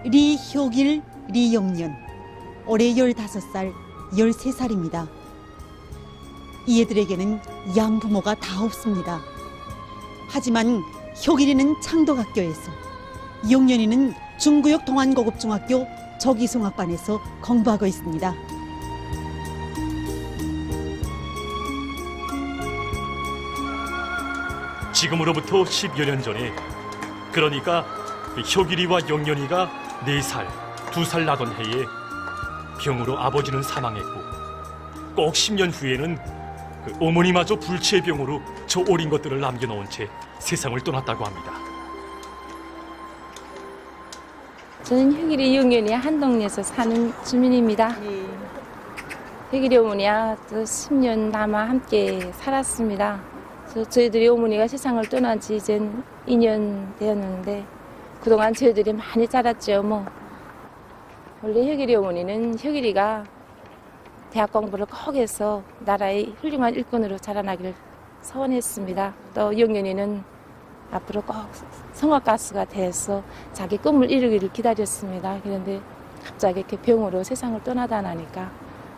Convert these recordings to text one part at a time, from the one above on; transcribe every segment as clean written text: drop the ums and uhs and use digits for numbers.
리효길, 리영년. 올해 15살, 13살입니다. 이애들에게는 양부모가 다 없습니다. 하지만 효길이는 창덕학교에서, 영년이는 중구역 동안고급중학교 저기송학반에서 공부하고 있습니다. 지금으로부터 10여 년 전에, 그러니까 효길이와 영년이가 4살, 2살 나던 해에 병으로 아버지는 사망했고, 꼭 10년 후에는 그 어머니마저 불치의 병으로 저 어린 것들을 남겨놓은 채 세상을 떠났다고 합니다. 저는 효길이 영년이 한 동네에서 사는 주민입니다. 효길이 어머니와 또 10년 남아 함께 살았습니다. 저희들이 어머니가 세상을 떠난 지 이제 2년 되었는데 그동안 저희들이 많이 자랐죠. 원래 효길이 어머니는 효길이가 대학 공부를 꼭 해서 나라의 훌륭한 일꾼으로 자라나기를 소원했습니다. 또 영년이는 앞으로 꼭 성악가수가 돼서 자기 꿈을 이루기를 기다렸습니다. 그런데 갑자기 이렇게 병으로 세상을 떠나다 나니까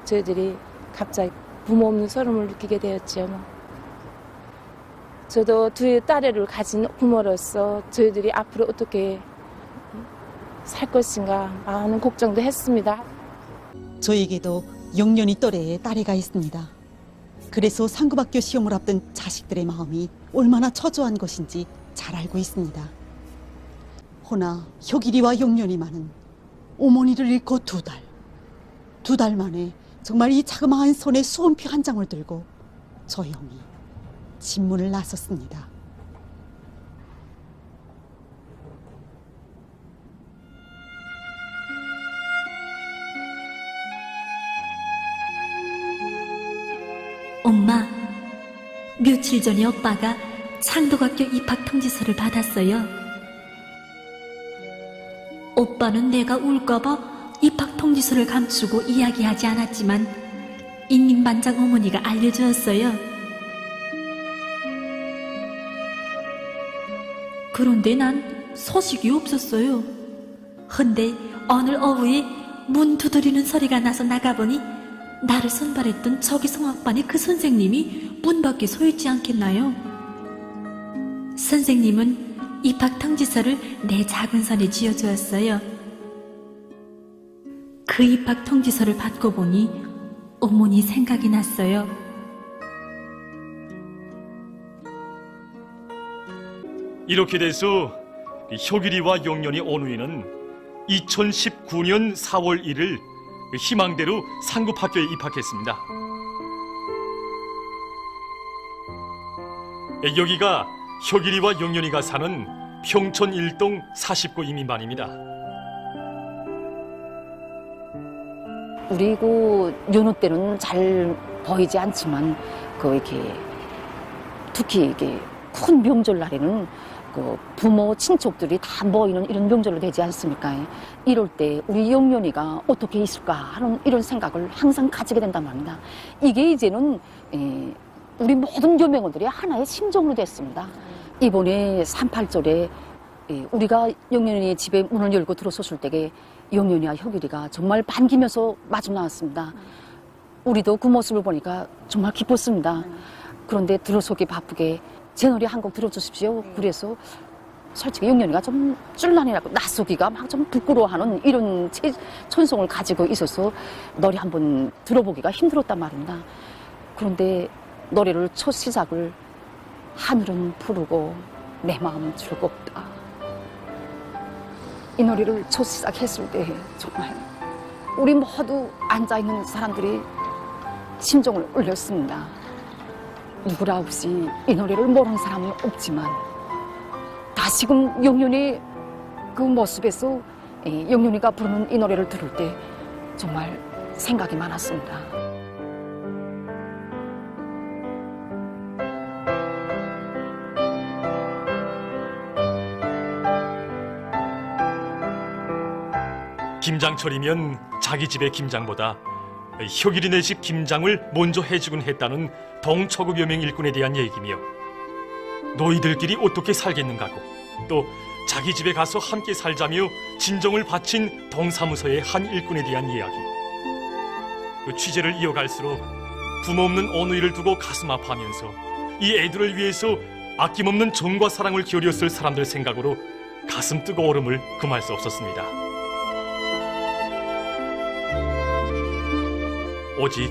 저희들이 갑자기 부모 없는 소름을 느끼게 되었죠. 저도 두 딸애를 가진 부모로서 저희들이 앞으로 어떻게 살 것인가 많은 걱정도 했습니다. 저에게도 영년이 또래의 딸애가 있습니다. 그래서 상급학교 시험을 앞둔 자식들의 마음이 얼마나 처조한 것인지 잘 알고 있습니다. 허나 효길이와 영년이만은 어머니를 잃고 2달. 2달 만에 정말 이 자그마한 손에 수험표 한 장을 들고 조용히 집문을 나섰습니다. 엄마, 며칠 전에 오빠가 창덕학교 입학 통지서를 받았어요. 오빠는 내가 울까봐 입학 통지서를 감추고 이야기하지 않았지만 인민반장 어머니가 알려주었어요. 그런데 난 소식이 없었어요. 헌데 오늘 오후에 문 두드리는 소리가 나서 나가보니 나를 선발했던 저기송학반의 그 선생님이 문 밖에 서 있지 않겠나요? 선생님은 입학 통지서를 내 작은 손에 쥐어주었어요. 그 입학 통지서를 받고 보니 어머니 생각이 났어요. 이렇게 돼서 효길이와 영년이 온 후에는 2019년 4월 1일 희망대로 상급학교에 입학했습니다. 여기가 효길이와 영년이가 사는 평촌 1동 49 이민반입니다. 우리 연호 때는 잘 보이지 않지만 이렇게 특히 이게 큰 명절날에는 부모 친척들이 다 모이는 이런 명절로 되지 않습니까? 이럴 때 우리 영년이가 어떻게 있을까 하는 이런 생각을 항상 가지게 된단 말입니다. 이게 이제는 우리 모든 여명어들이 하나의 심정으로 됐습니다. 이번에 38절에 우리가 영년이 집에 문을 열고 들어섰을 때에 영년이와 효길이가 정말 반기면서 마주 나왔습니다. 우리도 그 모습을 보니까 정말 기뻤습니다. 그런데 들어서기 바쁘게 제 노래 한 곡 들어주십시오. 그래서 솔직히 영년이가 좀 쫄란이라고 나서기가 막 좀 부끄러워하는 이런 천성을 가지고 있어서 노래 한번 들어보기가 힘들었단 말입니다. 그런데 노래를 첫 시작을 하늘은 푸르고 내 마음 즐겁다. 이 노래를 첫 시작했을 때 정말 우리 모두 앉아있는 사람들이 심정을 울렸습니다. 누구라 없이 이 노래를 모르는 사람은 없지만 다시금 영년이 그 모습에서 영년이가 부르는 이 노래를 들을 때 정말 생각이 많았습니다. 김장철이면 자기 집의 김장보다 효길이네 집 김장을 먼저 해주곤 했다는 동초급 여명 일꾼에 대한 얘기며 너희들끼리 어떻게 살겠는가고 또 자기 집에 가서 함께 살자며 진정을 바친 동사무소의 한 일꾼에 대한 이야기. 그 취재를 이어갈수록 부모 없는 어누이를 두고 가슴 아파하면서 이 애들을 위해서 아낌없는 정과 사랑을 기울였을 사람들 생각으로 가슴 뜨거워름을 금할 수 없었습니다. 오직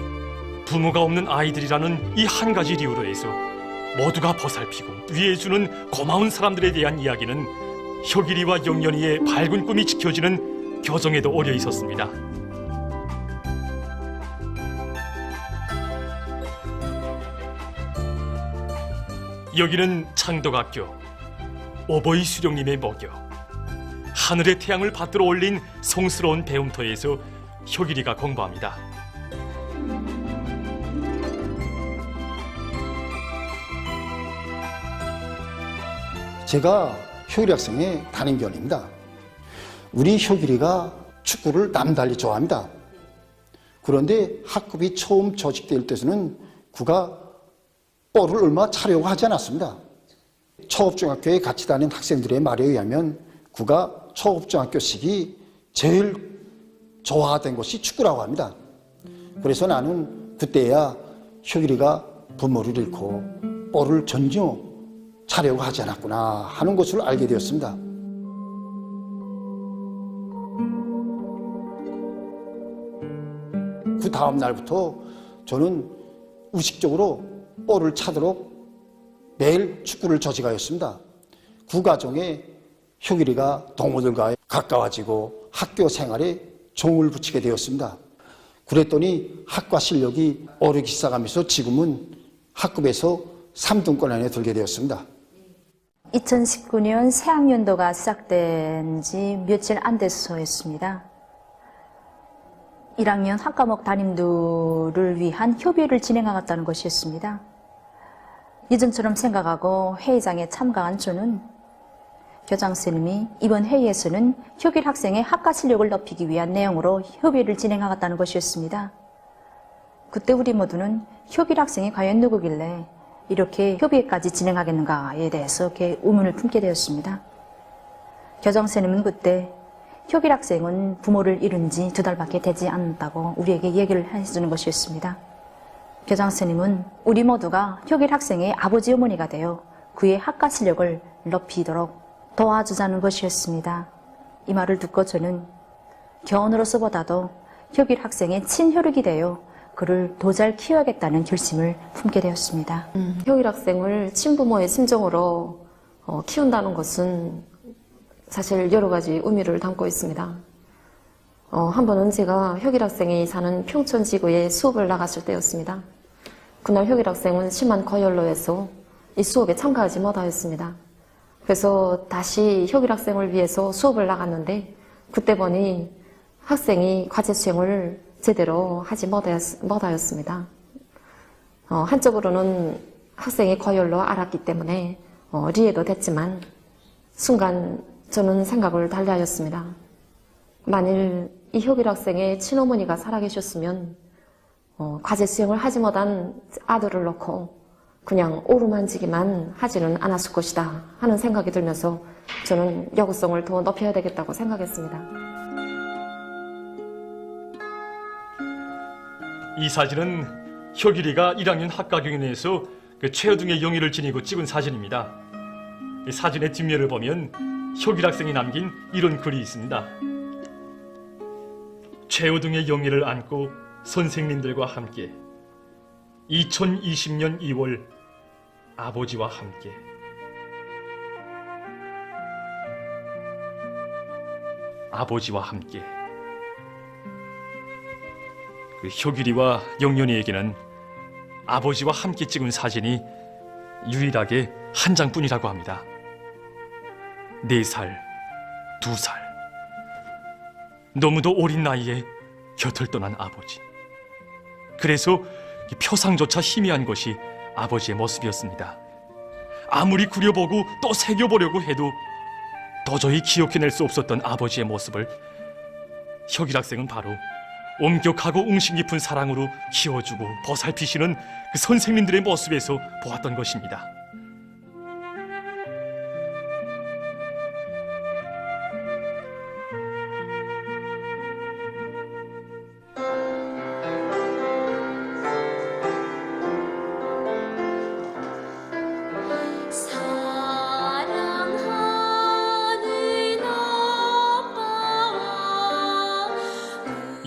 부모가 없는 아이들이라는 이 한 가지 이유로 해서 모두가 보살피고 위해주는 고마운 사람들에 대한 이야기는 혁일이와 영년이의 밝은 꿈이 지켜지는 교정에도 오려 있었습니다. 여기는 창덕학교 오보이 수령님의 모교. 하늘의 태양을 받들어 올린 성스러운 배움터에서 혁일이가 공부합니다. 제가 효길이 학생의 담임교원입니다. 우리 효길이가 축구를 남달리 좋아합니다. 그런데 학급이 처음 조직될 때에는 그가 볼을 얼마 차려고 하지 않았습니다. 초급중학교에 같이 다닌 학생들의 말에 의하면 그가 초급중학교 시기 제일 좋아하던 것이 축구라고 합니다. 그래서 나는 그때야 효길이가 부모를 잃고 볼을 전혀 차려고 하지 않았구나 하는 것을 알게 되었습니다. 그 다음 날부터 저는 의식적으로 볼을 차도록 매일 축구를 저지가였습니다. 그 과정에 효길이가 동무들과 가까워지고 학교 생활에 종을 붙이게 되었습니다. 그랬더니 학과 실력이 오르기 시작하면서 지금은 학급에서 3등권 안에 들게 되었습니다. 2019년 새학년도가 시작된 지 며칠 안 돼서였습니다. 1학년 학과목 담임들을 위한 협의를 진행하겠다는 것이었습니다. 예전처럼 생각하고 회의장에 참가한 저는 교장선생님이 이번 회의에서는 혁일 학생의 학과 실력을 높이기 위한 내용으로 협의를 진행하겠다는 것이었습니다. 그때 우리 모두는 혁일 학생이 과연 누구길래 이렇게 협의까지 진행하겠는가에 대해서 이렇게 의문을 품게 되었습니다. 교장선생님은 그때 혁일 학생은 부모를 잃은 지 2달밖에 되지 않았다고 우리에게 얘기를 해주는 것이었습니다. 교장선생님은 우리 모두가 혁일 학생의 아버지 어머니가 되어 그의 학과 실력을 높이도록 도와주자는 것이었습니다. 이 말을 듣고 저는 교원으로서보다도 혁일 학생의 친혈육이 되어 그를 더 잘 키워야겠다는 결심을 품게 되었습니다. 혁일 학생을 친부모의 심정으로 키운다는 것은 사실 여러 가지 의미를 담고 있습니다. 한 번은 제가 혁일 학생이 사는 평촌지구에 수업을 나갔을 때였습니다. 그날 혁일 학생은 심한 거열로 해서 이 수업에 참가하지 못하였습니다. 그래서 다시 혁일 학생을 위해서 수업을 나갔는데 그때 보니 학생이 과제 수행을 제대로 하지 못하였습니다. 한쪽으로는 학생이 거열로 앓았기 때문에 리해도 됐지만 순간 저는 생각을 달리하였습니다. 만일 이 혁일 학생의 친어머니가 살아계셨으면 과제 수행을 하지 못한 아들을 놓고 그냥 오르만지기만 하지는 않았을 것이다 하는 생각이 들면서 저는 여구성을 더 높여야 되겠다고 생각했습니다. 이 사진은 혁일이가 1학년 학과경연회에서 그 최여둥의 영예를 지니고 찍은 사진입니다. 이 사진의 뒷면을 보면 혁일 학생이 남긴 이런 글이 있습니다. 최여둥의 영예를 안고 선생님들과 함께 2020년 2월 아버지와 함께 아버지와 함께 그 혁일이와 영년이에게는 아버지와 함께 찍은 사진이 유일하게 한 장뿐이라고 합니다. 4살, 2살 너무도 어린 나이에 곁을 떠난 아버지. 그래서 표상조차 희미한 것이 아버지의 모습이었습니다. 아무리 그려보고 또 새겨보려고 해도 도저히 기억해낼 수 없었던 아버지의 모습을 혁일 학생은 바로 엄격하고 응심 깊은 사랑으로 키워주고 보살피시는 그 선생님들의 모습에서 보았던 것입니다.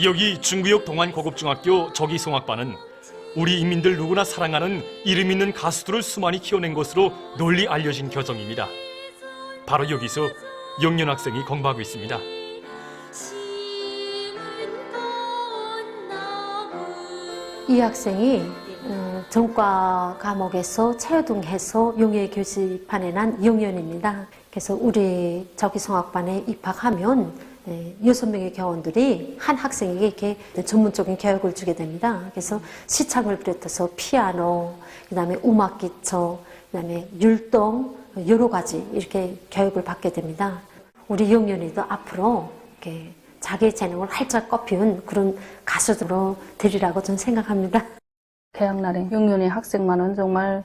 여기 중구역 동안고급중학교 저기송악반은 우리 인민들 누구나 사랑하는 이름 있는 가수들을 수많이 키워낸 것으로 널리 알려진 교정입니다. 바로 여기서 영년 학생이 공부하고 있습니다. 이 학생이 전과 과목에서 최우등해서 용예 교실판에 난 영연입니다. 그래서 우리 저기성악반에 입학하면 6명의 교원들이 한 학생에게 이렇게 전문적인 교육을 주게 됩니다. 그래서 시창을 비롯해서 피아노, 그다음에 음악 기초, 그다음에 율동 여러 가지 이렇게 교육을 받게 됩니다. 우리 영연이도 앞으로 이렇게 자기의 재능을 활짝 꺾인 그런 가수들로 되리라고 저는 생각합니다. 개학날에 영연이 학생만은 정말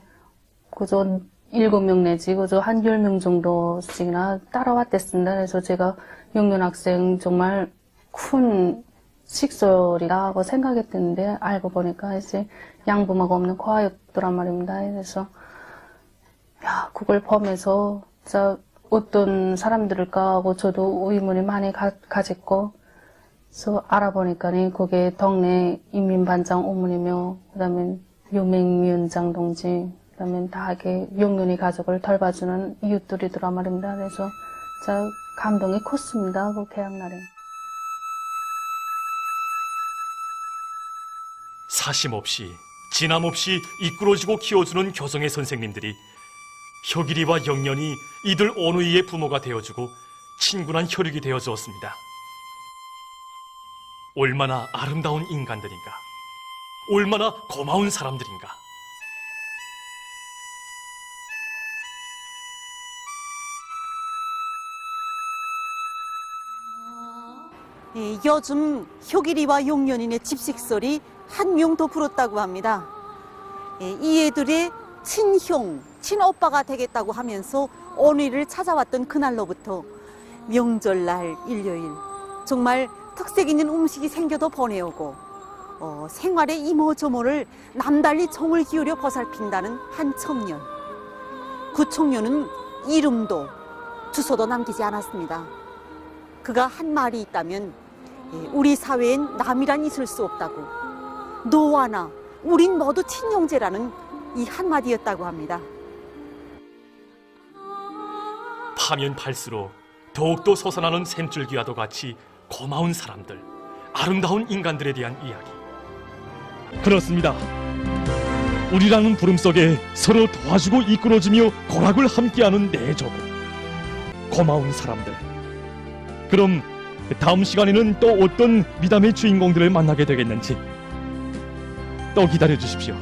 그저 7명 내지 그저 한 10명 정도씩이나 따라왔댔습니다. 그래서 제가 영연 학생 정말 큰 식솔이라고 생각했는데 알고 보니까 이제 양보마가 없는 과였더란 말입니다. 그래서 야, 그걸 보면서 진짜 어떤 사람들일까 하고 저도 의문이 많이 가졌고, 그래서 알아보니까 그게 동네 인민반장 어머니며 그다음에 유명위원장 동지, 그다음에 다 이렇게 영연이 가족을 돌봐주는 이웃들이더라 말입니다. 그래서 진짜 감동이 컸습니다. 그 개학날에. 사심 없이 진함 없이 이끌어주고 키워주는 교정의 선생님들이 혁일이와 영년이 이들 어느 이의 부모가 되어주고 친근한 혈육이 되어주었습니다. 얼마나 아름다운 인간들인가, 얼마나 고마운 사람들인가. 요즘 혁일이와 용년이의 집식설이 한 명 더 불었다고 합니다. 이 애들의 친형, 친오빠가 되겠다고 하면서 언니를 찾아왔던 그날로부터 명절날, 일요일 정말 특색 있는 음식이 생겨도 보내오고 생활의 이모저모를 남달리 정을 기울여 보살핀다는 한 청년. 그 청년은 이름도 주소도 남기지 않았습니다. 그가 한 말이 있다면 우리 사회엔 남이란 있을 수 없다고, 너와 나 우린 모두 친형제라는 이 한마디였다고 합니다. 파면 팔수록 더욱더 솟아나는 샘줄기와도 같이 고마운 사람들, 아름다운 인간들에 대한 이야기. 그렇습니다. 우리라는 부름 속에 서로 도와주고 이끌어주며 고락을 함께하는 내 조국, 고마운 사람들. 그럼 다음 시간에는 또 어떤 미담의 주인공들을 만나게 되겠는지 또 기다려 주십시오.